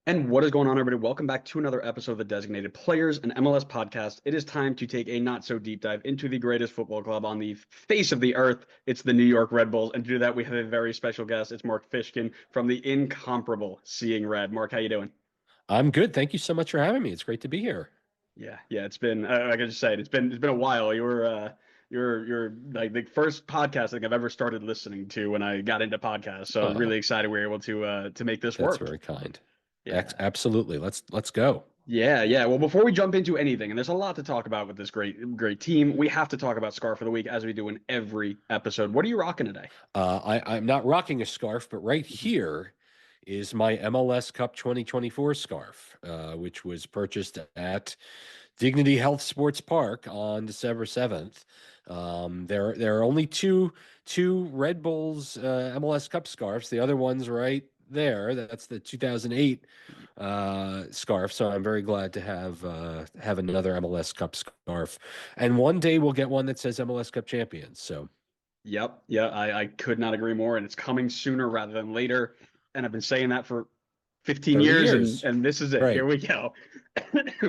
And what is going on, everybody? Welcome back to another episode of the Designated Players, an MLS podcast. It is time to take a not so deep dive into the greatest football club on the face of the earth. It's the New York Red Bulls. And to do that, we have a very special guest. It's Mark Fishkin from the incomparable Seeing Red. Mark, how you doing? I'm good. Thank you so much for having me. It's great to be here. Yeah. It's been like I just said, it's been a while. You're like the first podcast I think I've ever started listening to when I got into podcasts. So Uh, really excited we were able to make this that's work. very kind. Yeah. Absolutely. Let's go. Yeah. Well, before we jump into anything, and there's a lot to talk about with this great team, we have to talk about Scarf of the Week as we do in every episode. What are you rocking today? I'm not rocking a scarf, but right here is my MLS Cup 2024 scarf, which was purchased at Dignity Health Sports Park on December 7th. There are only two Red Bulls MLS Cup scarves. The other one's right there. That's the 2008 scarf. So I'm very glad to have another MLS Cup scarf. And one day we'll get one that says MLS Cup champions. So Yep. Yeah, I could not agree more, and it's coming sooner rather than later. And I've been saying that for 15 30 years, and years. and this is it. Here Right. we go.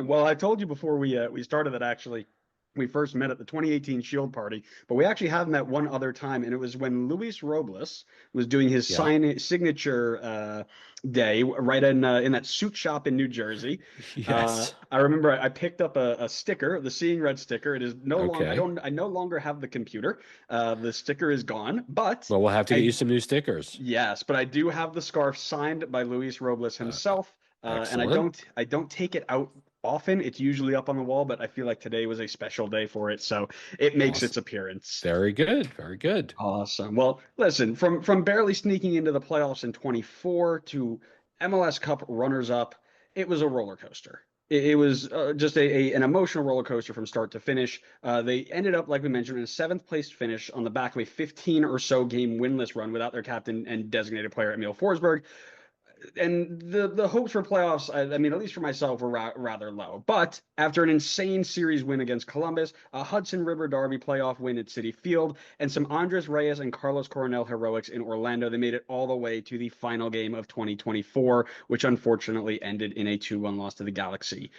Well, I told you before we started that actually we first met at the 2018 Shield Party, but we actually have met one other time, and it was when Luis Robles was doing his Yeah. signature day right in that suit shop in New Jersey. Yes. I remember I picked up a sticker, the Seeing Red sticker. It is no longer Okay. I no longer have the computer. The sticker is gone, but Well, we'll have to get you I some new stickers. yes, but I do have the scarf signed by Luis Robles Uh, himself, and I Excellent. don't take it out often. It's usually up on the wall, but I feel like today was a special day for it, so it makes its Awesome. appearance. Very good. Very good. Awesome. Well, listen, from barely sneaking into the playoffs in 24 to MLS Cup runners up, it was a roller coaster. It was just an emotional roller coaster from start to finish. They ended up, like we mentioned, in a seventh place finish on the back of a 15 or so game winless run without their captain and designated player Emil Forsberg, and the hopes for playoffs, I mean, at least for myself, were rather low. But after an insane series win against Columbus, a Hudson River Derby playoff win at Citi Field, and some Andres Reyes and Carlos Coronel heroics in Orlando, they made it all the way to the final game of 2024, which unfortunately ended in a 2-1 loss to the Galaxy.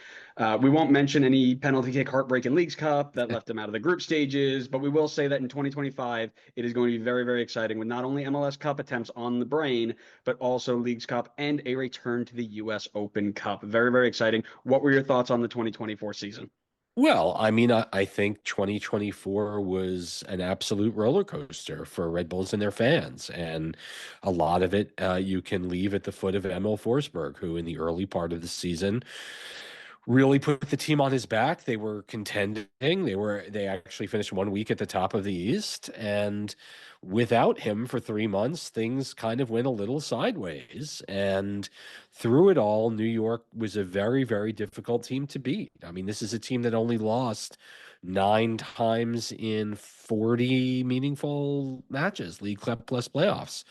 We won't mention any penalty kick heartbreak in Leagues Cup that left them out of the group stages, but we will say that in 2025, it is going to be very, very exciting with not only MLS Cup attempts on the brain, but also Leagues Cup and a return to the U.S. Open Cup. Very, very exciting. What were your thoughts on the 2024 season? Well, I mean, I think 2024 was an absolute roller coaster for Red Bulls and their fans. And a lot of it you can leave at the foot of Emil Forsberg, who in the early part of the season really put the team on his back. They were contending. They actually finished 1 week at the top of the East, and without him for 3 months, things kind of went a little sideways. And through it all, New York was a very, very difficult team to beat. I mean, this is a team that only lost 9 times in 40 meaningful matches, League Cup plus playoffs.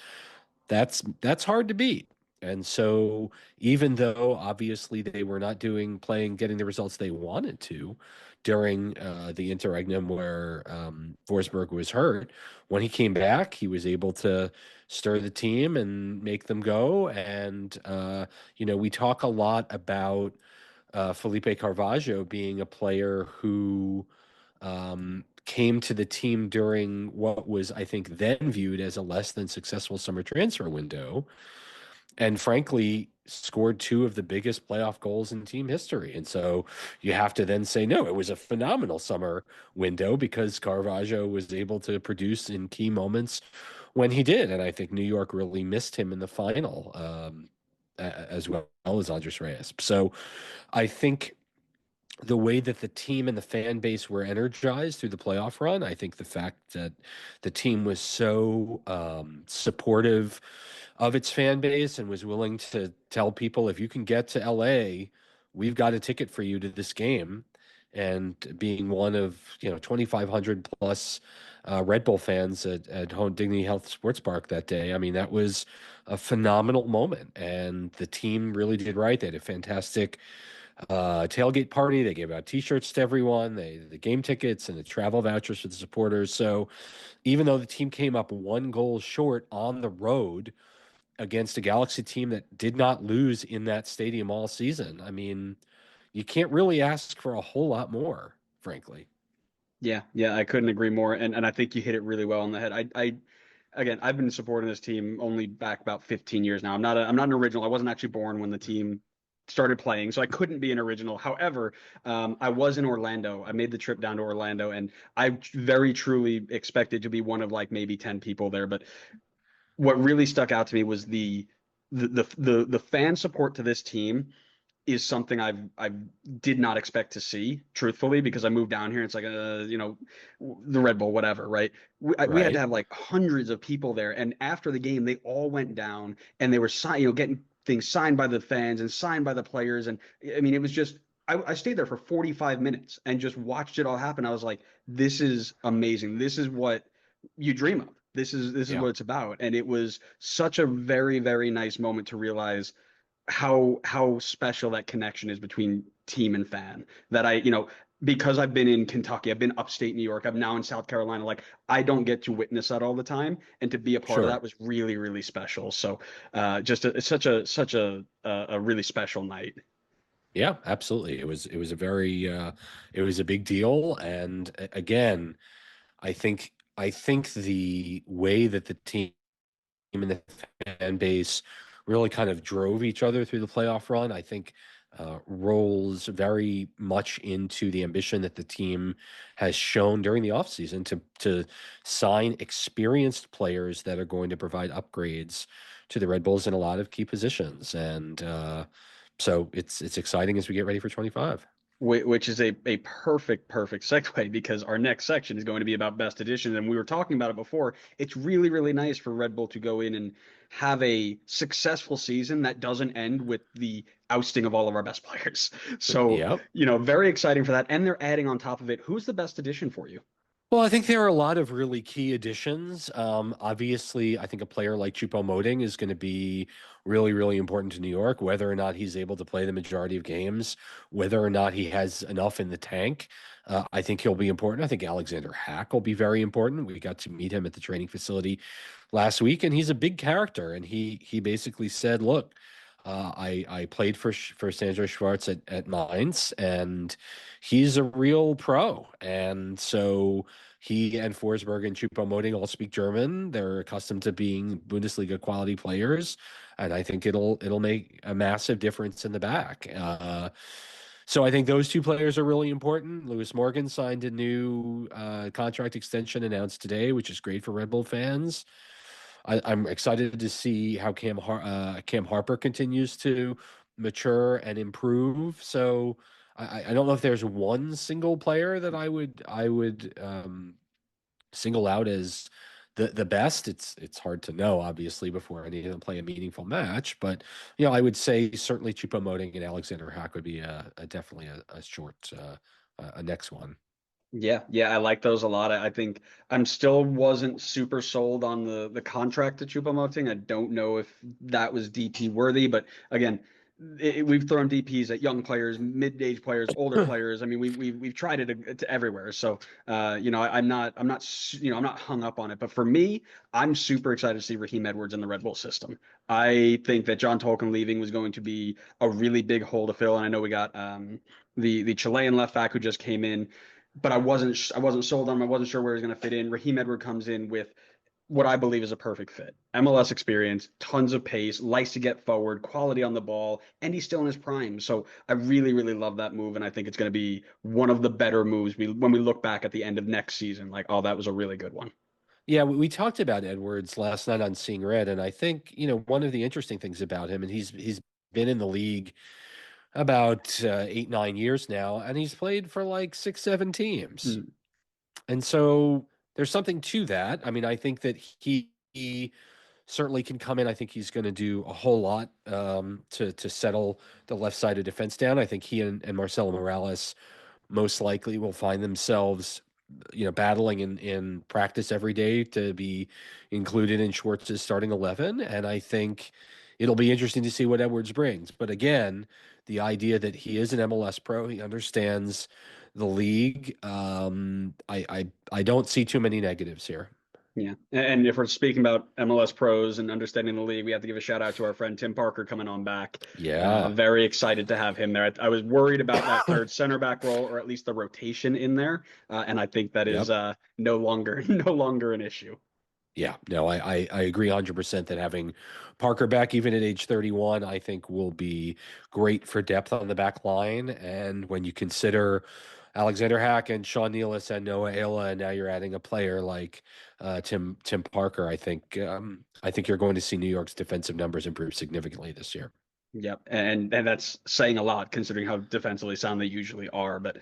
That's hard to beat. And so even though obviously they were not getting the results they wanted to during the interregnum where Forsberg was hurt, when he came back, he was able to stir the team and make them go. And we talk a lot about Felipe Carvalho being a player who came to the team during what was, I think, then viewed as a less than successful summer transfer window, and frankly, scored two of the biggest playoff goals in team history. And so you have to then say, no, it was a phenomenal summer window because Carvalho was able to produce in key moments when he did. And I think New York really missed him in the final, as well as Andres Reyes. So I think the way that the team and the fan base were energized through the playoff run, I think the fact that the team was so supportive of its fan base and was willing to tell people, if you can get to LA, we've got a ticket for you to this game. And being one of 2,500 plus Red Bull fans at Home Dignity Health Sports Park that day, I mean, that was a phenomenal moment. And the team really did right. They had a fantastic tailgate party. They gave out T-shirts to everyone. The game tickets and the travel vouchers for the supporters. So even though the team came up one goal short on the road against a Galaxy team that did not lose in that stadium all season. I mean, you can't really ask for a whole lot more, frankly. Yeah, yeah, I couldn't agree more. And I think you hit it really well on the head. I again, I've been supporting this team only back about 15 years now. I'm not an original. I wasn't actually born when the team started playing, so I couldn't be an original. However, I was in Orlando. I made the trip down to Orlando, and I very truly expected to be one of like maybe 10 people there. But what really stuck out to me was the fan support to this team is something I did not expect to see, truthfully, because I moved down here. It's like the Red Bull, whatever, right? We had to Right. have like hundreds of people there, and after the game, they all went down and they were getting things signed by the fans and signed by the players, and I mean, it was just. I stayed there for 45 minutes and just watched it all happen. I was like, this is amazing. This is what you dream of. This is Yeah, what it's about. And it was such a very, very nice moment to realize how special that connection is between team and fan. That because I've been in Kentucky, I've been upstate New York, I'm now in South Carolina. Like I don't get to witness that all the time, and to be a part of that sure. was really, really special. So, it's such a really special night. Yeah, absolutely. It was a very it was a big deal, and again, I think the way that the team and the fan base really kind of drove each other through the playoff run, I think rolls very much into the ambition that the team has shown during the offseason to sign experienced players that are going to provide upgrades to the Red Bulls in a lot of key positions. And so it's exciting as we get ready for 25. Which is a perfect segue because our next section is going to be about best editions, and we were talking about it before. It's really, really nice for Red Bull to go in and have a successful season that doesn't end with the ousting of all of our best players. So, Yep. very exciting for that. And they're adding on top of it, who's the best edition for you? Well, I think there are a lot of really key additions. Obviously, I think a player like Choupo-Moting is going to be really, really important to New York, whether or not he's able to play the majority of games, whether or not he has enough in the tank. I think he'll be important. I think Alexander Hack will be very important. We got to meet him at the training facility last week, and he's a big character. And he basically said, "Look, I played for Sandro Schwartz at Mainz, and he's a real pro." And so he and Forsberg and Choupo-Moting all speak German. They're accustomed to being Bundesliga quality players, and I think it'll make a massive difference in the back. So I think those two players are really important. Lewis Morgan signed a new contract extension announced today, which is great for Red Bull fans. I'm excited to see how Cam Harper continues to mature and improve. So I don't know if there's one single player that I would single out as the best. It's hard to know, obviously, before any of them play a meaningful match. But I would say certainly Choupo-Moting and Alexander Hack would be definitely a short a next one. Yeah, yeah, I like those a lot. I think I'm still wasn't super sold on the contract to Choupo-Moting. I don't know if that was DP worthy, but again, we've thrown DPs at young players, mid-age players, older players. I mean, we've tried it to everywhere. So, I'm not hung up on it. But for me, I'm super excited to see Raheem Edwards in the Red Bull system. I think that John Tolkien leaving was going to be a really big hole to fill, and I know we got the Chilean left back who just came in, but I wasn't sold on him. I wasn't sure where he was going to fit in. Raheem Edward comes in with what I believe is a perfect fit. MLS experience, tons of pace, likes to get forward, quality on the ball, and he's still in his prime. So I really, really love that move, and I think it's going to be one of the better moves when we look back at the end of next season. Like, oh, that was a really good one. Yeah, we talked about Edwards last night on Seeing Red, and I think one of the interesting things about him, and he's been in the league about 8, 9 years now, and he's played for like 6, 7 teams. Mm. And so there's something to that. I mean, I think that he certainly can come in. I think he's going to do a whole lot to settle the left side of defense down. I think he and Marcelo Morales most likely will find themselves, battling in practice every day to be included in Schwartz's starting 11. And I think it'll be interesting to see what Edwards brings. But again, the idea that he is an MLS pro, he understands the league. I don't see too many negatives here. Yeah. And if we're speaking about MLS pros and understanding the league, we have to give a shout out to our friend Tim Parker coming on back. Yeah. Very excited to have him there. I was worried about that third center back role, or at least the rotation in there. And I think that is Yep. no longer no longer an issue. Yeah, no, I agree 100% that having Parker back even at age 31, I think will be great for depth on the back line. And when you consider Alexander Hack and Sean Nealis and Noah Ayla, and now you're adding a player like Tim Parker, I think you're going to see New York's defensive numbers improve significantly this year. Yep, and that's saying a lot considering how defensively sound they usually are. But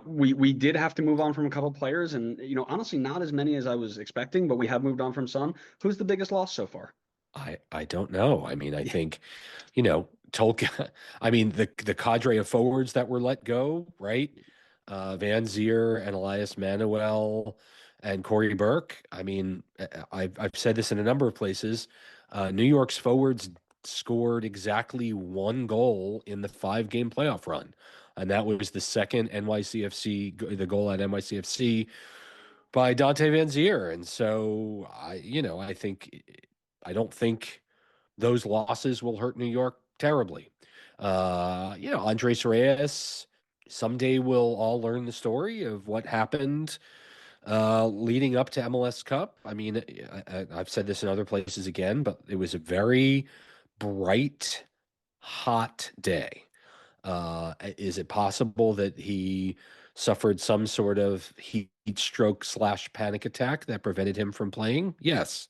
we did have to move on from a couple players, and honestly, not as many as I was expecting. But we have moved on from some. Who's the biggest loss so far? I don't know. I mean, I think Tolkien. I mean, the cadre of forwards that were let go, right? Van Zier and Elias Manuel and Corey Burke. I mean, I've said this in a number of places. New York's forwards scored exactly one goal in the 5-game playoff run, and that was the second NYCFC, the goal at NYCFC by Dante Van Zier. And so I don't think those losses will hurt New York terribly. Andres Reyes, someday we'll all learn the story of what happened leading up to MLS Cup. I mean, I've said this in other places again, but it was a very bright, hot day. Is it possible that he suffered some sort of heat stroke slash panic attack that prevented him from playing? Yes,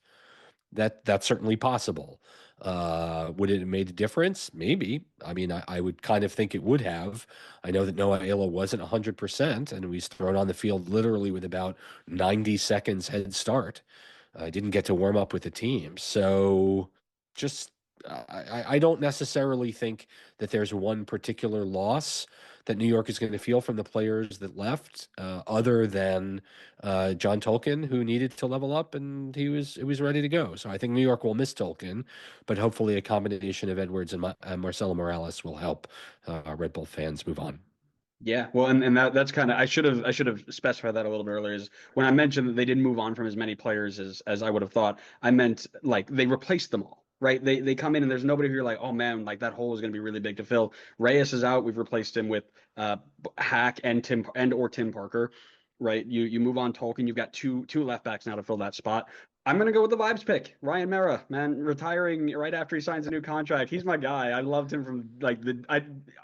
that's certainly possible. Would it have made a difference? Maybe. I mean, I would kind of think it would have. I know that Noah Ayla wasn't 100%, and he was thrown on the field literally with about 90 seconds head start. I didn't get to warm up with the team. So just, I don't necessarily think that there's one particular loss that New York is going to feel from the players that left, other than John Tolkien, who needed to level up, and it was ready to go. So I think New York will miss Tolkien, but hopefully a combination of Edwards and Marcelo Morales will help Red Bull fans move on. Yeah, well, and that's kind of I should have specified that a little bit earlier. Is when I mentioned that they didn't move on from as many players as I would have thought. I meant like they replaced them all, right? They come in and there's nobody who you're like, oh man, like that hole is going to be really big to fill. Reyes is out. We've replaced him with Hack and Tim Parker, right? You move on Tolkien. You've got two left backs now to fill that spot. I'm gonna go with the vibes pick. Ryan Mera, man, retiring right after he signs a new contract. He's my guy. I loved him from like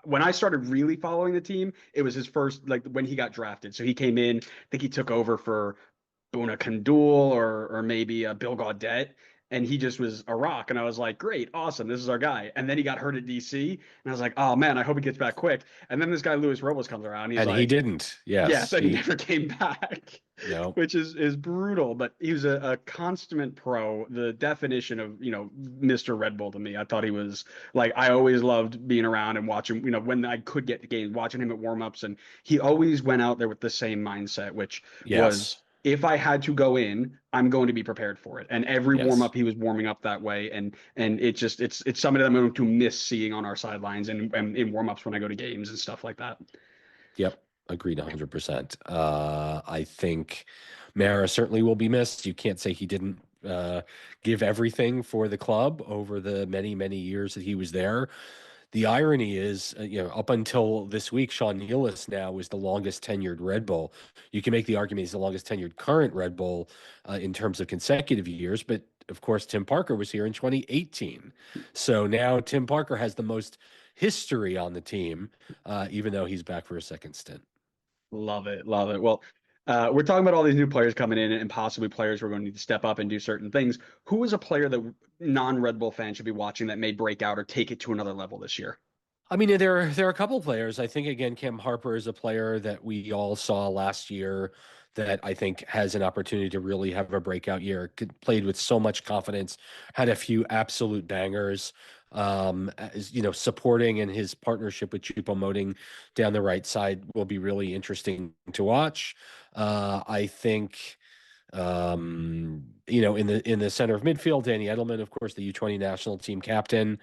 when I started really following the team, it was his first like when he got drafted. So he came in, I think he took over for Buna Kandul or maybe Bill Gaudette. And he just was a rock. And I was like, great, awesome. This is our guy. And then he got hurt at DC. And I was like, oh man, I hope he gets back quick. And then this guy, Luis Robles, comes around. And he's And he like, didn't. yeah, Yes, so he never came back, no. which is brutal. But he was a consummate pro, the definition of Mr. Red Bull to me. I thought he was like I always loved being around and watching. When I could get to games, watching him at warmups, and he always went out there with the same mindset, which Yes. was if I had to go in, I'm going to be prepared for it. And every warm Yes. up, he was warming up that way, and it's somebody that I'm going to miss seeing on our sidelines and in warm ups when I go to games and stuff like that. Yep, agreed 100%. I think Mara certainly will be missed. You can't say he didn't give everything for the club over the many, many years that he was there. The irony is, up until this week, Sean Nealis now is the longest tenured Red Bull. You can make the argument he's the longest tenured current Red Bull in terms of consecutive years, but of course, Tim Parker was here in 2018. So now Tim Parker has the most history on the team, even though he's back for a second stint. Love it, love it. Well, we're talking about all these new players coming in and possibly players who are going to need to step up and do certain things. Who is a player that non-Red Bull fans should be watching that may break out or take it to another level this year? I mean, there are a couple of players. I think again, Cam Harper is a player that we all saw last year that I think has an opportunity to really have a breakout year. Played with so much confidence, had a few absolute bangers. Supporting and his partnership with Choupo-Moting down the right side will be really interesting to watch. I think in the center of midfield, Danny Edelman, of course, the U20 national team captain,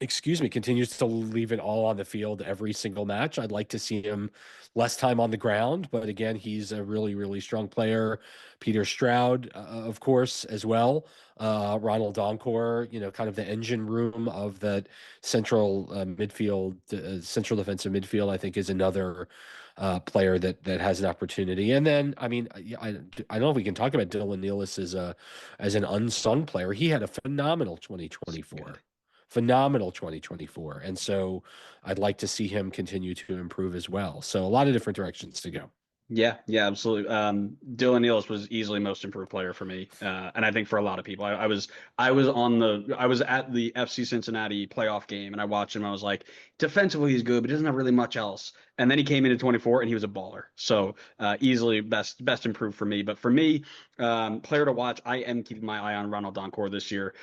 excuse me, continues to leave it all on the field every single match. I'd like to see him less time on the ground, but again, he's a really, really strong player. Peter Stroud, of course, as well. Ronald Donkor, kind of the engine room of that central midfield, central defensive midfield, I think is another player that has an opportunity. And then, I mean, I don't know if we can talk about Dylan Nealis as an unsung player. He had a phenomenal Good. 2024. Phenomenal 2024. And so I'd like to see him continue to improve as well. So a lot of different directions to go. Yeah, yeah, absolutely. Dylan Nealis was easily most improved player for me, and I think for a lot of people. I was at the FC Cincinnati playoff game, and I watched him. I was like, defensively he's good, but he doesn't have really much else. And then he came into 24, and he was a baller. So easily best improved for me. But for me, player to watch, I am keeping my eye on Ronald Donkor this year.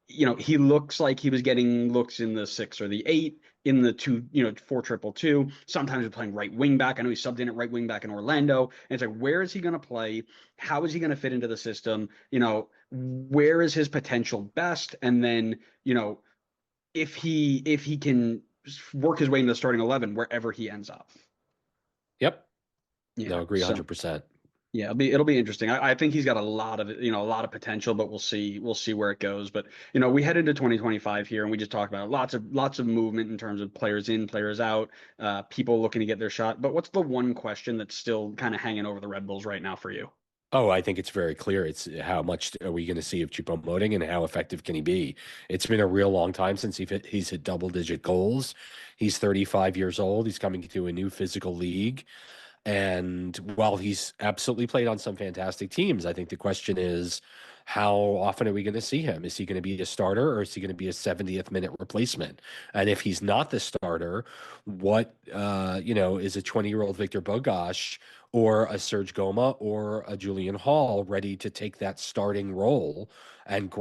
He looks like he was getting looks in the 6 or the 8, in the 2, 4-2-2. Sometimes he's playing right wing back. I know he subbed in at right wing back in Orlando. And it's like, where is he going to play? How is he going to fit into the system? Where is his potential best? And then, if he can work his way into the starting 11 wherever he ends up. Yep. Yeah. No, agree So 100%. yeah, it'll be interesting. I think he's got a lot of potential, but we'll see where it goes. But we head into 2025 here, and we just talked about lots of movement in terms of players in, players out, people looking to get their shot. But what's the one question that's still kind of hanging over the Red Bulls right now for you? Oh, I think it's very clear. It's how much are we going to see of Choupo-Moting and how effective can he be? It's been a real long time since he's hit double-digit goals. He's 35 years old. He's coming to a new physical league. And while he's absolutely played on some fantastic teams, I think the question is, how often are we going to see him? Is he going to be a starter or is he going to be a 70th minute replacement? And if he's not the starter, what, is a 20-year-old Victor Bogash or a Serge Goma or a Julian Hall ready to take that starting role and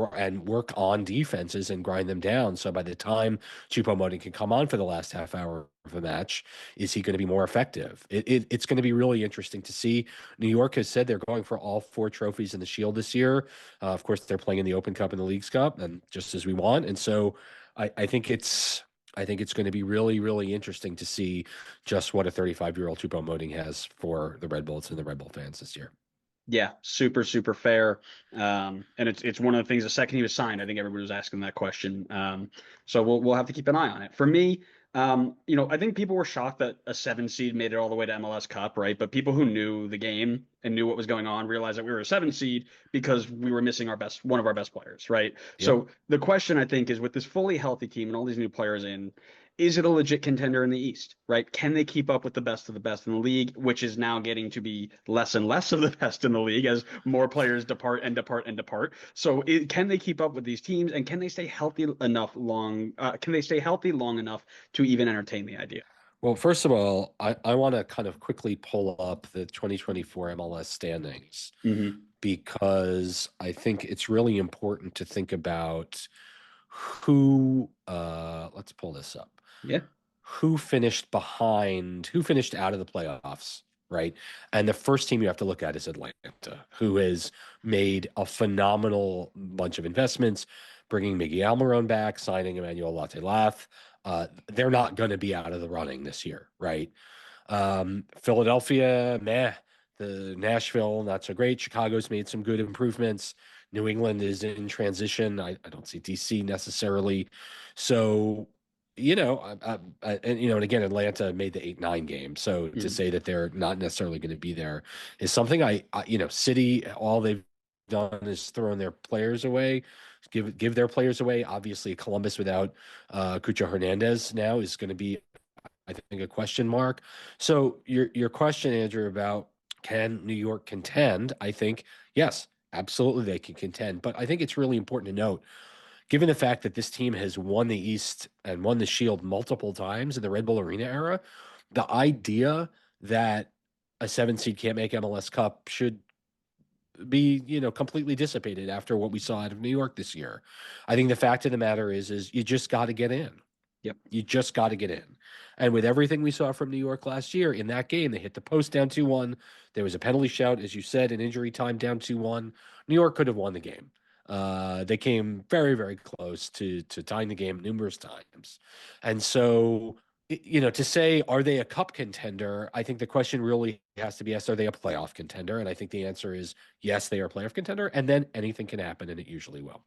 work on defenses and grind them down? So by the time Choupo-Moting can come on for the last half hour of a match, is he going to be more effective? It's going to be really interesting to see. New York has said they're going for all 4 trophies in the Shield this year. Of course, they're playing in the Open Cup and the Leagues Cup, and just as we want. And so, I think it's going to be really, really interesting to see just what a 35-year-old Choupo-Moting has for the Red Bulls and the Red Bull fans this year. Yeah, super, super fair. And it's one of the things. The second he was signed, I think everybody was asking that question. So we'll have to keep an eye on it. For me, I think people were shocked that a 7 seed made it all the way to MLS Cup, right? But people who knew the game and knew what was going on realized that we were a 7 seed because we were missing one of our best players, right? Yep. So the question I think is, with this fully healthy team and all these new players in, is it a legit contender in the East, right? Can they keep up with the best of the best in the league, which is now getting to be less and less of the best in the league as more players depart and depart and depart? So can they keep up with these teams, and can they stay healthy enough long? Can they stay healthy long enough to even entertain the idea? Well, first of all, I want to kind of quickly pull up the 2024 MLS standings Hmm. because I think it's really important to think about let's pull this up. Yeah. Who finished out of the playoffs, right? And the first team you have to look at is Atlanta, who has made a phenomenal bunch of investments, bringing Miguel Almiron back, signing Emmanuel Latelaf. They're not going to be out of the running this year, right? Philadelphia, meh. The Nashville, not so great. Chicago's made some good improvements. New England is in transition. I don't see DC necessarily. So, and again, Atlanta made the 8-9 game. So to Hmm. say that they're not necessarily going to be there is something City, all they've done is thrown their players away, give their players away. Obviously, Columbus without Cucho Hernandez now is going to be, I think, a question mark. So your question, Andrew, about can New York contend? I think yes, absolutely they can contend. But I think it's really important to note, given the fact that this team has won the East and won the Shield multiple times in the Red Bull Arena era, the idea that a 7 seed can't make MLS Cup should be, completely dissipated after what we saw out of New York this year. I think the fact of the matter is you just got to get in. Yep. You just got to get in. And with everything we saw from New York last year in that game, they hit the post down 2-1. There was a penalty shout, as you said, an injury time down 2-1. New York could have won the game. They came very, very close to tying the game numerous times. And so, to say, are they a cup contender? I think the question really has to be asked, are they a playoff contender? And I think the answer is yes, they are a playoff contender. And then anything can happen, and it usually will.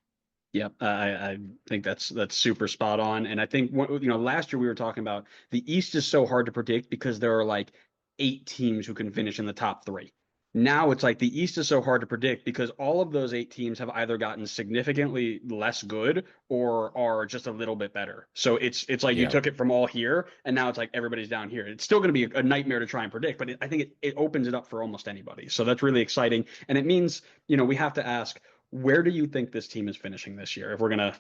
Yep, I think that's super spot on. And I think last year we were talking about the East is so hard to predict because there are like 8 teams who can finish in the top three. Now it's like the East is so hard to predict because all of those 8 teams have either gotten significantly less good or are just a little bit better. So it's like you Yeah. took it from all here and now it's like everybody's down here. It's still going to be a nightmare to try and predict, but I think it opens it up for almost anybody. So that's really exciting. And it means, we have to ask, where do you think this team is finishing this year? If we're gonna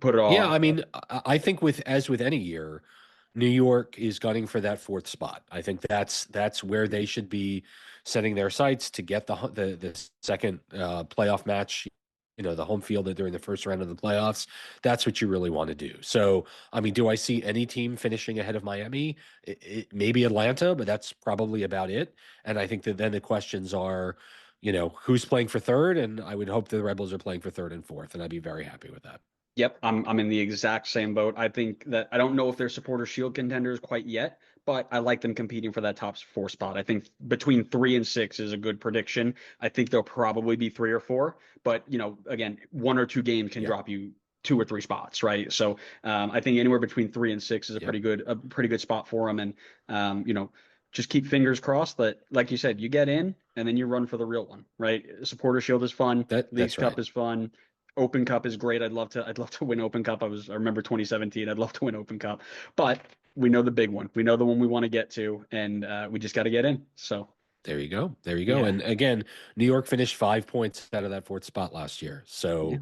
put it all Yeah, I out there. mean, I think with any year, New York is gunning for that fourth spot. I think that's where they should be setting their sights to get the second playoff match. The home field during the first round of the playoffs. That's what you really want to do. So, I mean, do I see any team finishing ahead of Miami? Maybe Atlanta, but that's probably about it. And I think that then the questions are, who's playing for third? And I would hope the Rebels are playing for third and fourth, and I'd be very happy with that. Yep, I'm in the exact same boat. I think that I don't know if they're supporter shield contenders quite yet, but I like them competing for that top four spot. I think between 3 and 6 is a good prediction. I think they'll probably be 3 or 4, but again, 1 or 2 games can Yeah. drop you 2 or 3 spots, right? So I think anywhere between 3 and 6 is a Yep. pretty good spot for them, and just keep fingers crossed that, like you said, you get in and then you run for the real one, right? Supporter shield is fun, Leagues That's Cup right. is fun. Open Cup is great. I'd love to win Open Cup. I remember 2017. I'd love to win Open Cup, but we know the big one. We know the one we want to get to, and we just got to get in. So There you go. There you go. yeah, And again, New York finished 5 points out of that fourth spot last year. yeah, So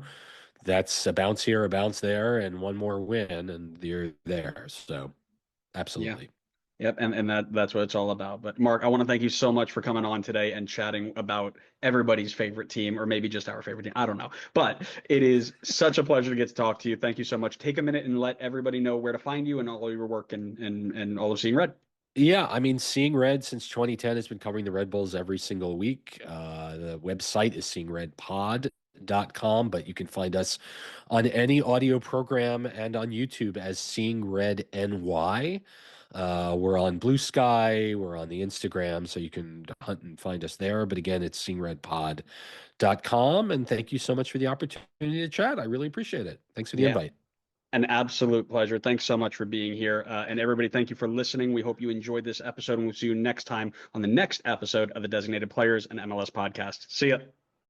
that's a bounce here, a bounce there, and one more win, and you're there. So yeah. absolutely. Yep, and that's what it's all about. But Mark, I want to thank you so much for coming on today and chatting about everybody's favorite team, or maybe just our favorite team. I don't know, but it is such a pleasure to get to talk to you. Thank you so much. Take a minute and let everybody know where to find you and all your work and all of Seeing Red. Yeah, I mean, Seeing Red since 2010 has been covering the Red Bulls every single week. The website is seeingredpod.com, but you can find us on any audio program and on YouTube as Seeing Red NY. We're on Blue Sky, we're on the Instagram, so you can hunt and find us there. But again, it's seeingredpod.com. And thank you so much for the opportunity to chat. I really appreciate it. Thanks for the Yeah. invite. An absolute pleasure. Thanks so much for being here. And everybody, thank you for listening. We hope you enjoyed this episode, and we'll see you next time on the next episode of the Designated Players and MLS podcast. See ya.